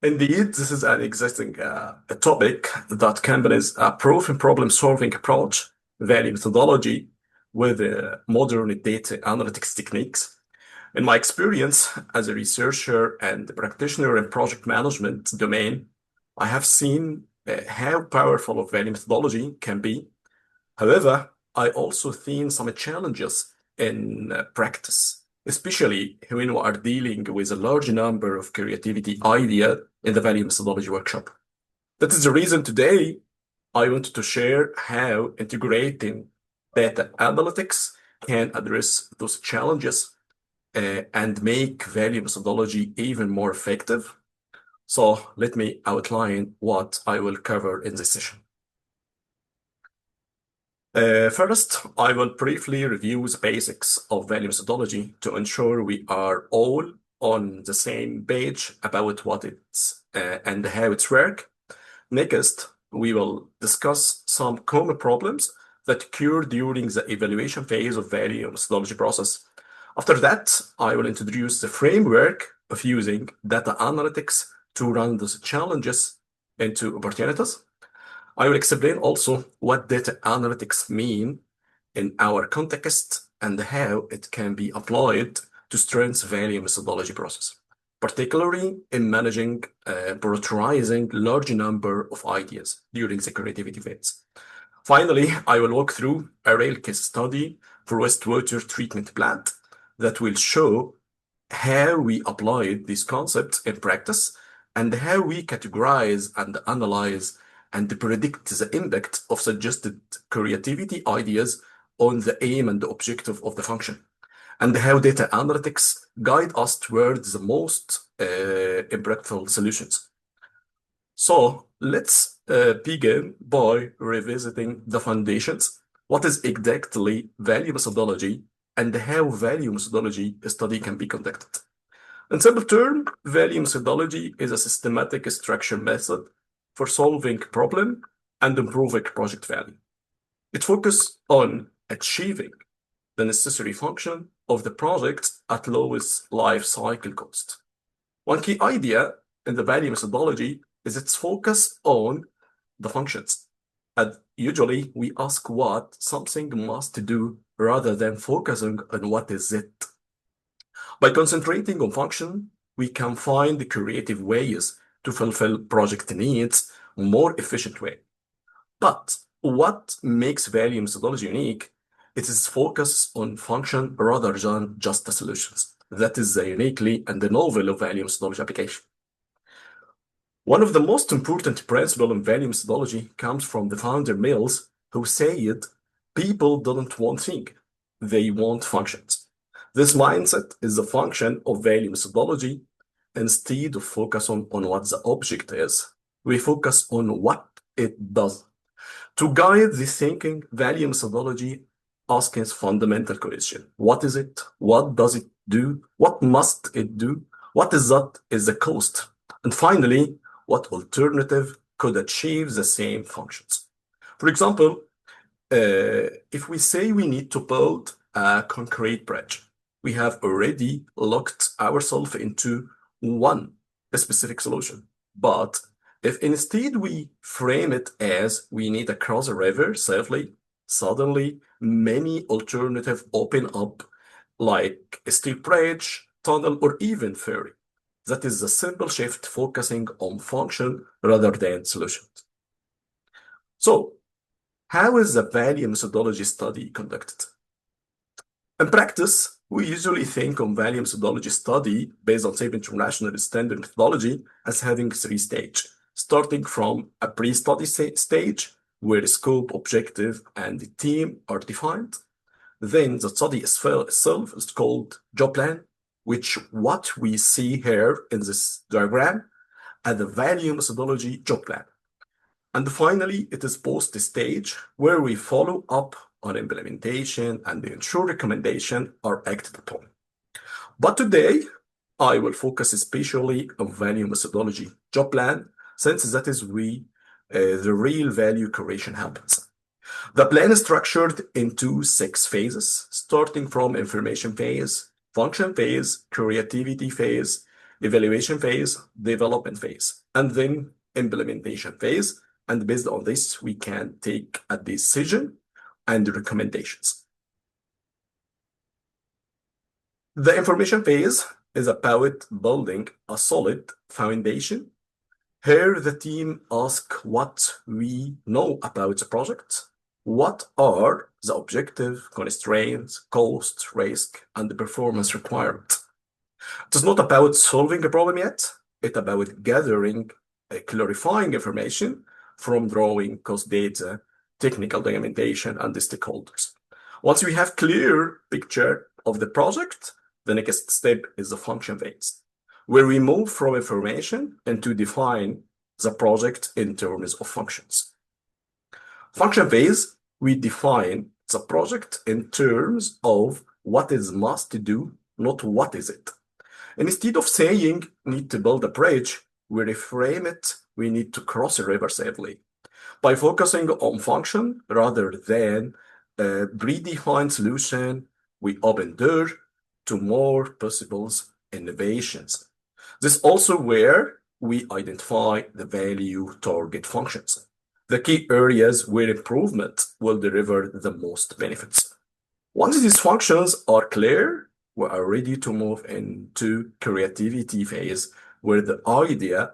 Indeed, this is an existing a topic that companies approve in problem-solving approach, value methodology with modern data analytics techniques. In my experience as a researcher and practitioner in project management domain, I have seen how powerful a value methodology can be. However, I also seen some challenges in practice, especially when we are dealing with a large number of creativity ideas in the value methodology workshop. That is the reason today I wanted to share how integrating data analytics can address those challenges and make value methodology even more effective. So let me outline what I will cover in this session. First, I will briefly review the basics of value methodology to ensure we are all on the same page about what it's and how it's work. Next, we will discuss some common problems that occur during the evaluation phase of value methodology process. After that, I will introduce the framework of using data analytics to run those challenges into opportunities. I will explain also what data analytics mean in our context and how it can be applied to strengthen value methodology process, particularly in managing prioritizing large number of ideas during the creativity phase. Finally, I will walk through a real case study for wastewater treatment plant that will show how we applied these concepts in practice and how we categorize and analyze and predict the impact of suggested creativity ideas on the aim and the objective of the function, and how data analytics guide us towards the most impactful solutions. So let's begin by revisiting the foundations. What is exactly value methodology and how value methodology study can be conducted? In simple terms, value methodology is a systematic structure method for solving problem and improving project value. It focuses on achieving the necessary function of the project at lowest life cycle cost. One key idea in the value methodology is its focus on the functions. And usually we ask what something must do rather than focusing on what is it. By concentrating on function, we can find creative ways to fulfill project needs more efficient way. But what makes value methodology unique? It is focus on function rather than just the solutions. That is the uniquely and the novel of value methodology application. One of the most important principles in value methodology comes from the founder Mills, who said, people don't want things, they want functions. This mindset is the function of value methodology. Instead of focus on what the object is, we focus on what it does. To guide this thinking, value methodology asks fundamental question. What is it? What does it do? What must it do? What is the cost? And finally, what alternative could achieve the same functions? For example, if we say we need to build a concrete bridge, we have already locked ourselves into one specific solution. But if instead we frame it as we need to cross a river safely, suddenly many alternatives open up, like a steel bridge, tunnel, or even ferry. That is a simple shift focusing on function rather than solutions. So, how is the value methodology study conducted? In practice, we usually think of value methodology study based on SAFe International Standard Methodology as having three stages, starting from a pre-study stage, where scope, objective, and the team are defined. Then the study itself is called job plan, which what we see here in this diagram as the value methodology job plan. And finally, it is post stage where we follow up on implementation and ensure recommendation are acted upon. But today, I will focus especially on value methodology job plan, since that is where the real value creation happens. The plan is structured into 6 phases, starting from information phase, function phase, creativity phase, evaluation phase, development phase, and then implementation phase. And based on this, we can take a decision and recommendations. The information phase is about building a solid foundation. Here, the team asks what we know about the project, what are the objective, constraints, cost, risk, and the performance requirement. It is not about solving a problem yet. It's about gathering, clarifying information from drawing, cost data, technical documentation, and the stakeholders. Once we have clear picture of the project, the next step is the function phase, where we move from information and to define the project in terms of functions. Function phase, we define the project in terms of what is must do, not what is it. And instead of saying need to build a bridge, we reframe it, we need to cross a river safely. By focusing on function rather than a predefined solution, we open door to more possible innovations. This is also where we identify the value target functions, the key areas where improvement will deliver the most benefits. Once these functions are clear, we are ready to move into creativity phase, where the idea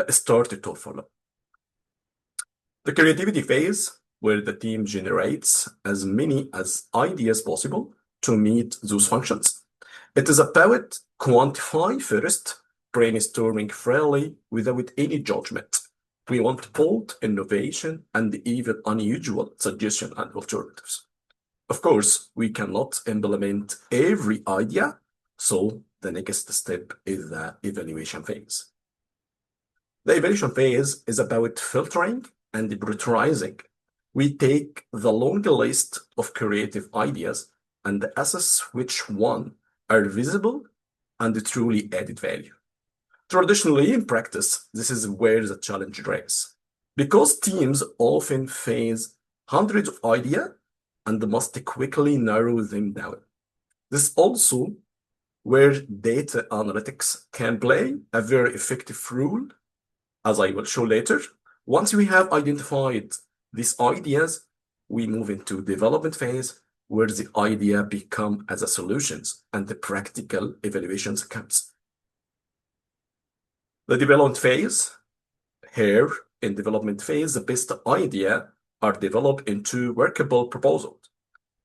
started to follow. The creativity phase, where the team generates as many ideas possible to meet those functions. It is about quantify first, brainstorming freely without any judgment. We want bold innovation and even unusual suggestions and alternatives. Of course, we cannot implement every idea, so the next step is the evaluation phase. The evaluation phase is about filtering and prioritizing. We take the long list of creative ideas and assess which ones are visible and truly added value. Traditionally, in practice, this is where the challenge lies, because teams often face hundreds of ideas and must quickly narrow them down. This is also where data analytics can play a very effective role, as I will show later. Once we have identified these ideas, we move into development phase, where the idea becomes as a solutions and the practical evaluations comes. The development phase, here in development phase, the best idea are developed into workable proposals.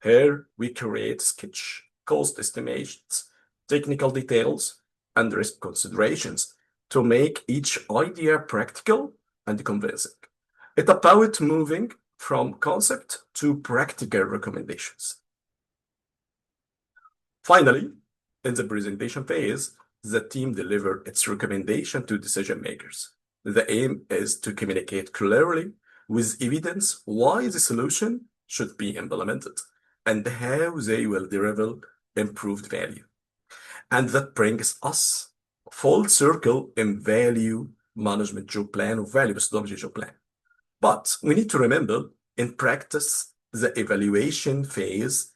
Here we create sketch, cost estimations, technical details, and risk considerations to make each idea practical and convincing. It's about moving from concept to practical recommendations. Finally, in the presentation phase, the team delivers its recommendation to decision makers. The aim is to communicate clearly with evidence why the solution should be implemented and how they will deliver improved value. And that brings us full circle in value management job plan or value methodology job plan. But we need to remember, in practice, the evaluation phase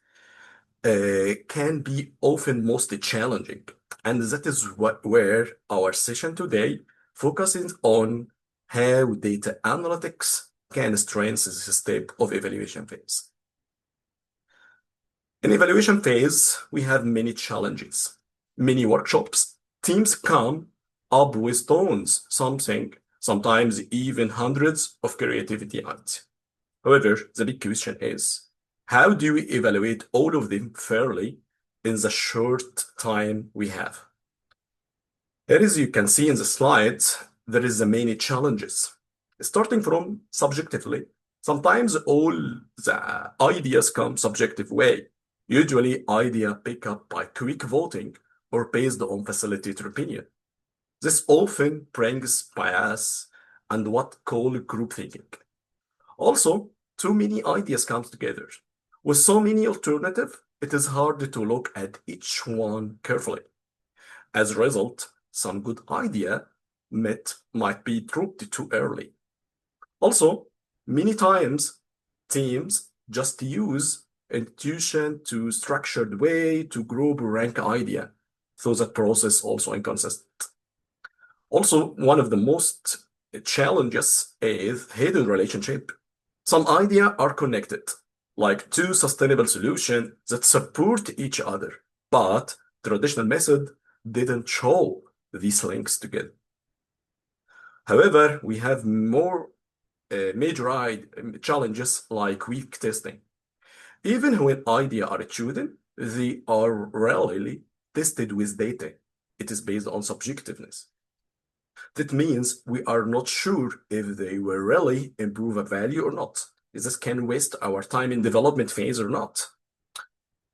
can be often most challenging. And that is where our session today focuses on how data analytics can strengthen the step of evaluation phase. In evaluation phase, we have many challenges, many workshops. Teams come up with tons, sometimes even hundreds of creativity ideas. However, the big question is, how do we evaluate all of them fairly in the short time we have? Here, as you can see in the slides, there is many challenges. Starting from subjectively, sometimes all the ideas come subjective way. Usually, idea pick up by quick voting or based on facilitator opinion. This often brings bias and what called group thinking. Also, too many ideas come together. With so many alternatives, it is hard to look at each one carefully. As a result, some good idea might be dropped too early. Also, many times, teams just use intuition to structured way to group rank idea, so that process also inconsistent. Also, one of the most challenges is hidden relationship. Some ideas are connected, like two sustainable solutions that support each other, but traditional method didn't show these links together. However, we have more major challenges like weak testing. Even when ideas are chosen, they are rarely tested with data. It is based on subjectiveness. That means we are not sure if they will really improve a value or not. This can waste our time in development phase or not.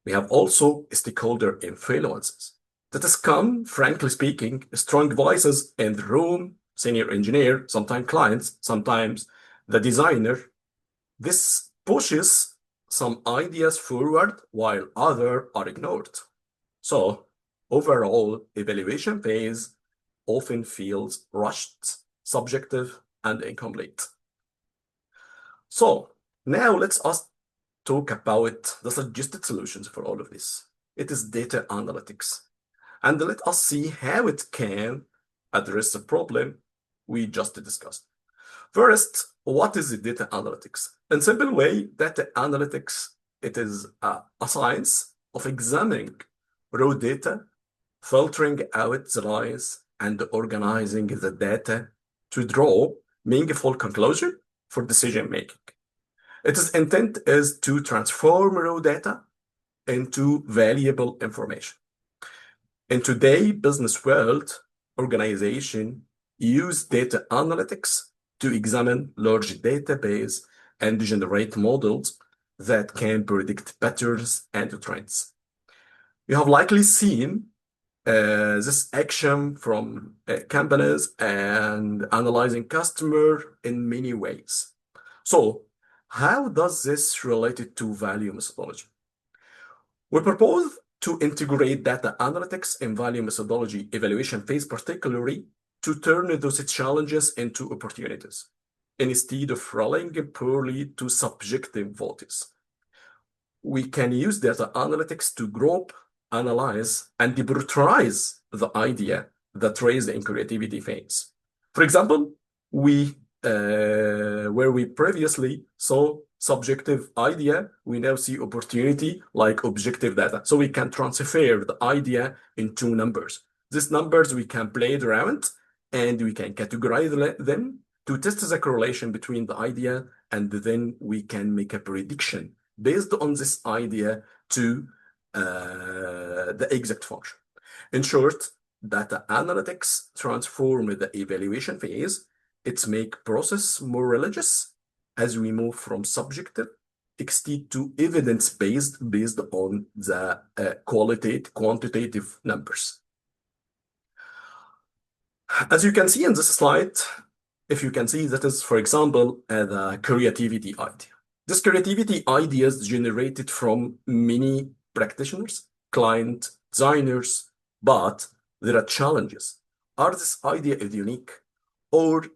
We have also stakeholder influences. That has come, frankly speaking, strong voices in the room, senior engineer, sometimes clients, sometimes the designer. This pushes some ideas forward while others are ignored. So overall, evaluation phase often feels rushed, subjective, and incomplete. So now let's us talk about the suggested solutions for all of this. It is data analytics. And let us see how it can address the problem we just discussed. First, what is the data analytics? In simple way, data analytics, it is a science of examining raw data, filtering out the noise, and organizing the data to draw meaningful conclusion for decision making. Its intent is to transform raw data into valuable information. In today's business world, organizations use data analytics to examine large database and generate models that can predict patterns and trends. You have likely seen this action from companies and analyzing customer in many ways. So how does this relate to value methodology? We propose to integrate data analytics and value methodology evaluation phase, particularly to turn those challenges into opportunities, instead of relying purely to subjective votes. We can use data analytics to group, analyze, and prioritize the idea that raised in creativity phase. For example, where we previously saw subjective idea, we now see opportunity like objective data. So we can transfer the idea into numbers. These numbers we can play it around and we can categorize them to test the correlation between the idea, and then we can make a prediction based on this idea to the exact function. In short, data analytics transform the evaluation phase. It makes process more religious as we move from subjective exceed to evidence-based based on the quantitative numbers. As you can see in this slide, if you can see that is, for example, the creativity idea. This creativity idea is generated from many practitioners, client, designers, but there are challenges. Are this idea is unique, or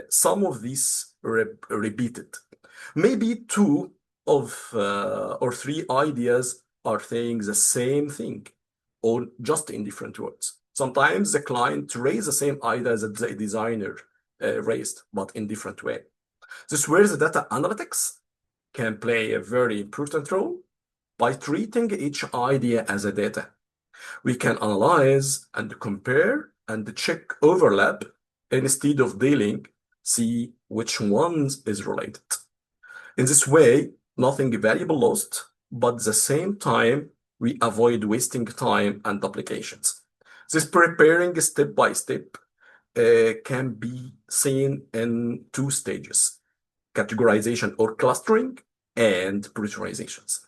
some of these repeated? Maybe two of or three ideas are saying the same thing, or just in different words. Sometimes the client raised the same idea that the designer raised, but in different way. This is where the data analytics can play a very important role by treating each idea as a data. We can analyze and compare and check overlap instead of dealing, see which ones is related. In this way, nothing valuable lost, but at the same time, we avoid wasting time and duplications. This preparing step by step can be seen in two stages: categorization or clustering and prioritizations.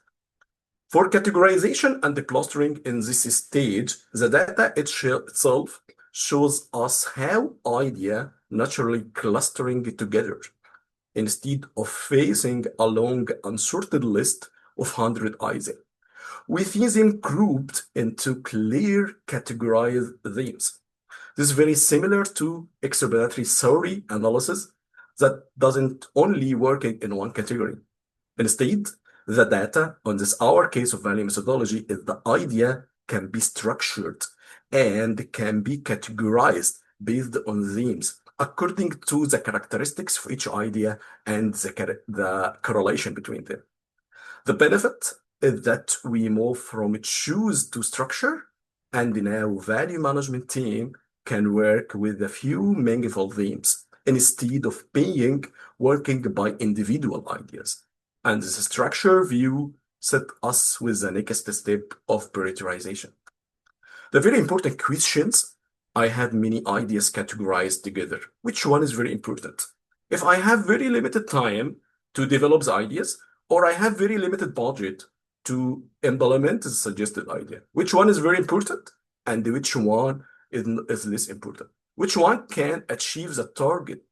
For categorization and clustering in this stage, the data itself shows us how ideas naturally clustering together instead of facing a long unsorted list of 100 ideas. We see them grouped into clear categorized themes. This is very similar to exploratory theory analysis that doesn't only work in one category. Instead, the data on this our case of value methodology is the idea can be structured and can be categorized based on themes according to the characteristics of each idea and the correlation between them. The benefit is that we move from choose to structure, and now value management team can work with a few meaningful themes instead of being working by individual ideas. And this structure view set us with the next step of prioritization. The very important questions, I have many ideas categorized together. Which one is very important? If I have very limited time to develop the ideas, or I have very limited budget to implement the suggested idea, which one is very important and which one is less important? Which one can achieve the target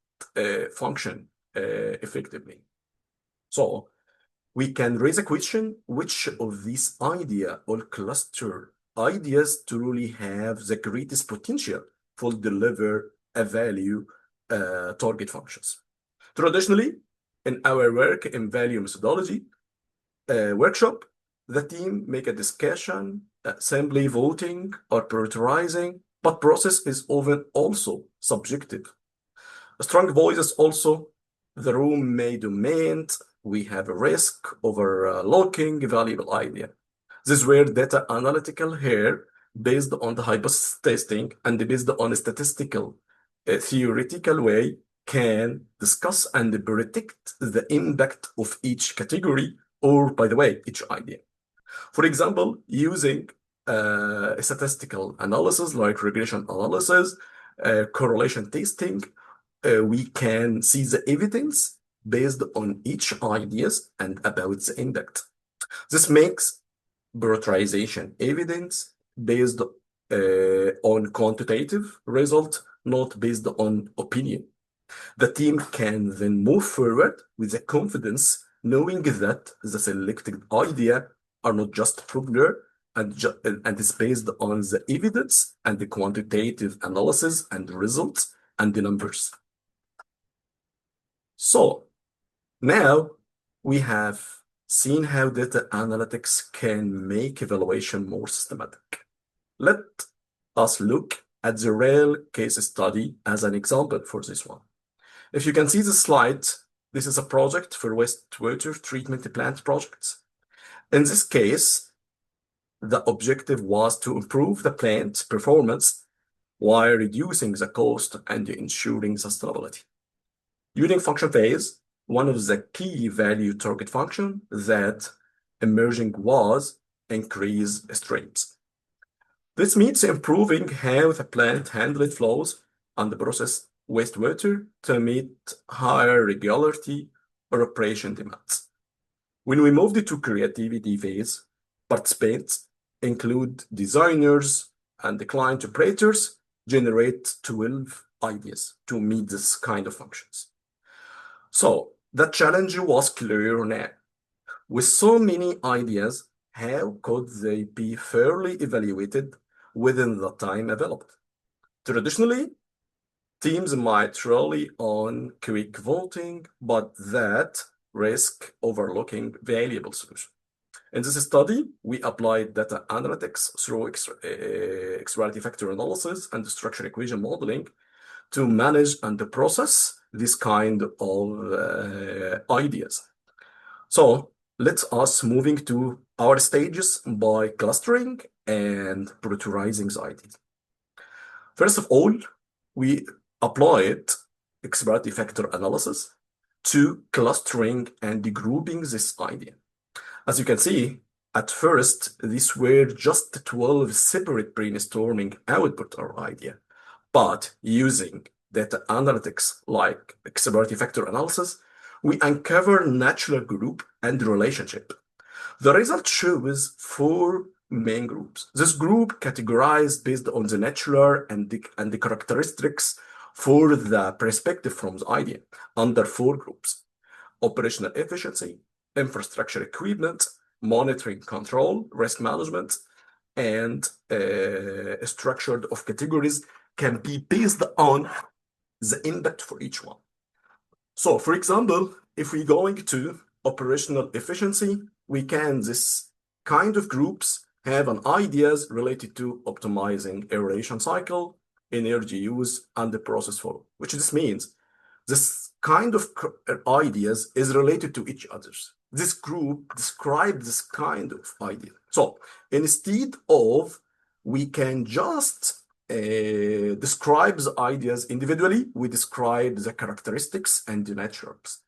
function effectively? So we can raise a question, which of these idea or cluster ideas truly have the greatest potential for deliver a value target functions. Traditionally, in our work in value methodology workshop, the team make a discussion, assembly voting or prioritizing, but process is often also subjective. A strong voice is also the room may dominate. We have a risk overlooking valuable idea. This is where data analytical here, based on the hypothesis testing and based on a statistical, theoretical way, can discuss and predict the impact of each category or, by the way, each idea. For example, using statistical analysis like regression analysis, correlation testing, we can see the evidence based on each ideas and about the impact. This makes prioritization evidence based on quantitative result, not based on opinion. The team can then move forward with the confidence, knowing that the selected idea are not just popular and is based on the evidence and the quantitative analysis and results and the numbers. So now we have seen how data analytics can make evaluation more systematic. Let us look at the real case study as an example for this one. If you can see the slide, this is a project for wastewater treatment plant projects. In this case, the objective was to improve the plant performance while reducing the cost and ensuring sustainability. During function phase, one of the key value target function that emerging was increase strains. This means improving how the plant handled flows and process wastewater to meet higher regularity or operation demands. When we moved to creativity phase, participants include designers and the client operators generate 12 ideas to meet this kind of functions. So the challenge was clear now. With so many ideas, how could they be fairly evaluated within the time available? Traditionally, teams might rely on quick voting, but that risk overlooking valuable solutions. In this study, we applied data analytics through exploratory factor analysis and structure equation modeling to manage and process this kind of ideas. So let us moving to our stages by clustering and prioritizing the ideas. First of all, we applied exploratory factor analysis to clustering and grouping this idea. As you can see, at first, these were just 12 separate brainstorming output or idea, but using data analytics like exploratory factor analysis, we uncover natural group and relationship. The result shows 4 main groups. This group categorized based on the natural and the characteristics for the perspective from the idea under 4 groups: operational efficiency, infrastructure equipment, monitoring control, risk management, and structured of categories can be based on the impact for each one. So, for example, if we're going to operational efficiency, we can, this kind of groups have an ideas related to optimizing aeration cycle, energy use, and the process flow, which this means this kind of ideas is related to each other. This group describes this kind of idea. So instead of we can just describe the ideas individually, we describe the characteristics and the natures.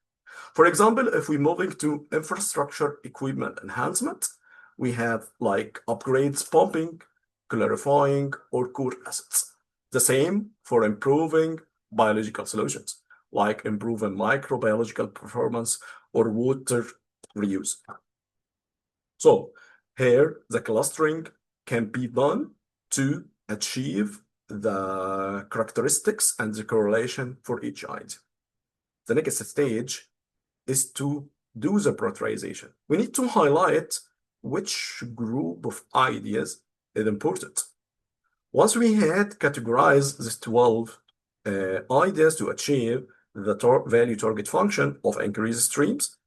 For example, if we're moving to infrastructure equipment enhancement, we have like upgrades, pumping, clarifying, or core assets. The same for improving biological solutions, like improving microbiological performance or water reuse. So here, the clustering can be done to achieve the characteristics and the correlation for each idea. The next stage is to do the prioritization. We need to highlight which group of ideas is important. Once we had categorized these 12 ideas to achieve the value target function of increased streams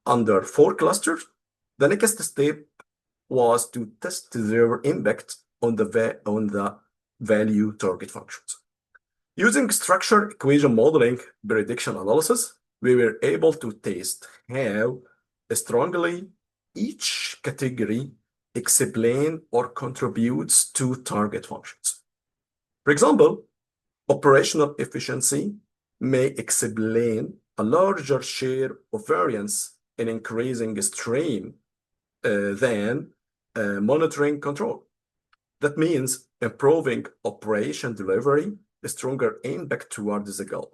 under 4 clusters, the next step was to test their impact on the value target functions. Using structured equation modeling prediction analysis, we were able to test how strongly each category explains or contributes to target functions. For example, operational efficiency may explain a larger share of variance in increasing stream than monitoring control. That means improving operation delivery, a stronger impact towards the goal.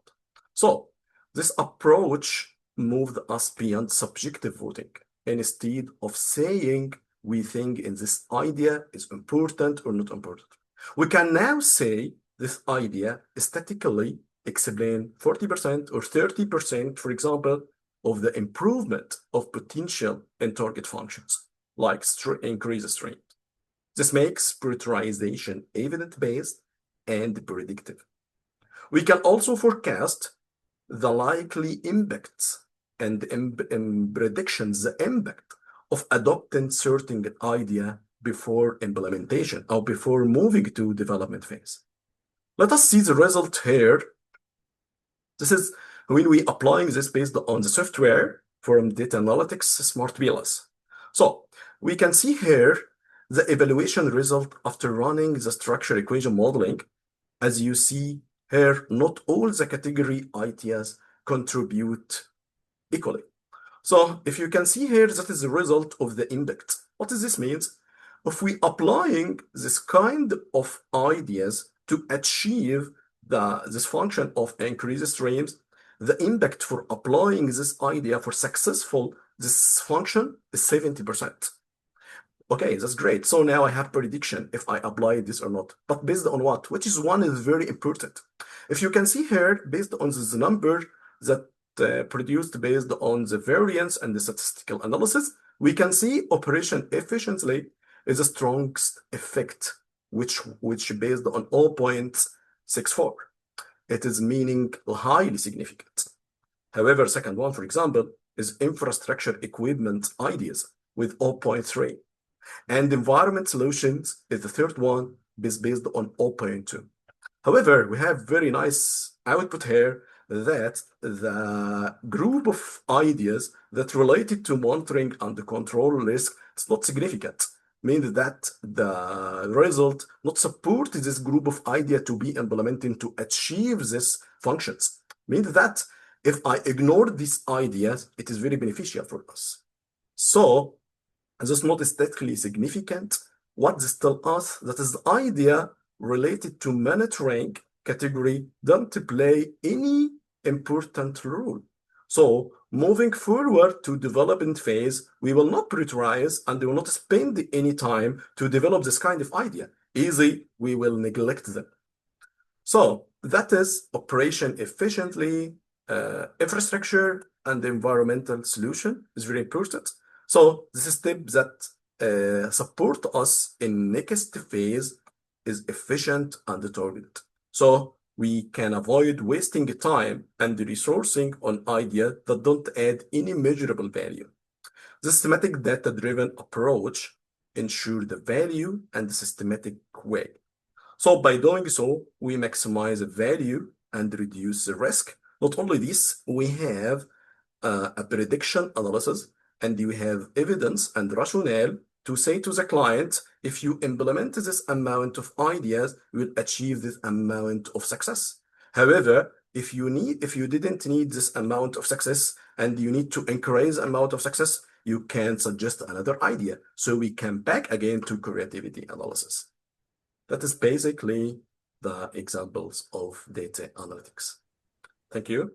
So this approach moved us beyond subjective voting. Instead of saying we think in this idea is important or not important, we can now say this idea statistically explain 40% or 30%, for example, of the improvement of potential in target functions, like increase stream. This makes prioritization evidence-based and predictive. We can also forecast the likely impacts and predictions, the impact of adopting certain idea before implementation or before moving to development phase. Let us see the result here. This is when we applying this based on the software from data analytics smart pillars. So we can see here the evaluation result after running the structure equation modeling. As you see here, not all the category ideas contribute equally. So if you can see here, that is the result of the impact. What does this mean? If we applying this kind of ideas to achieve this function of increased streams, the impact for applying this idea for successful this function is 70%. Okay, that's great. So now I have prediction if I apply this or not. But based on what? Which is one is very important. If you can see here, based on this number that produced based on the variance and the statistical analysis, we can see operation efficiently is the strongest effect, which based on 0.64. It is meaning highly significant. However, second one, for example, is infrastructure equipment ideas with 0.3. And environment solutions is the third one, is based on 0.2. However, we have very nice output here that the group of ideas that related to monitoring and the control risk is not significant, means that the result not support this group of idea to be implemented to achieve these functions. Means that if I ignore these ideas, it is very beneficial for us. So this is not statistically significant. What this tells us that is the idea related to monitoring category don't play any important role. So moving forward to development phase, we will not prioritize and we will not spend any time to develop this kind of idea. Easy, we will neglect them. So that is operation efficiently, infrastructure and environmental solution is very important. So this is step that support us in next phase is efficient and targeted. So we can avoid wasting time and resourcing on ideas that don't add any measurable value. The systematic data-driven approach ensure the value and the systematic way. So by doing so, we maximize the value and reduce the risk. Not only this, we have a prediction analysis, and you have evidence and rationale to say to the client, if you implement this amount of ideas, you will achieve this amount of success. However, if you didn't need this amount of success and you need to increase the amount of success, you can suggest another idea. So we come back again to creativity analysis. That is basically the examples of data analytics. Thank you.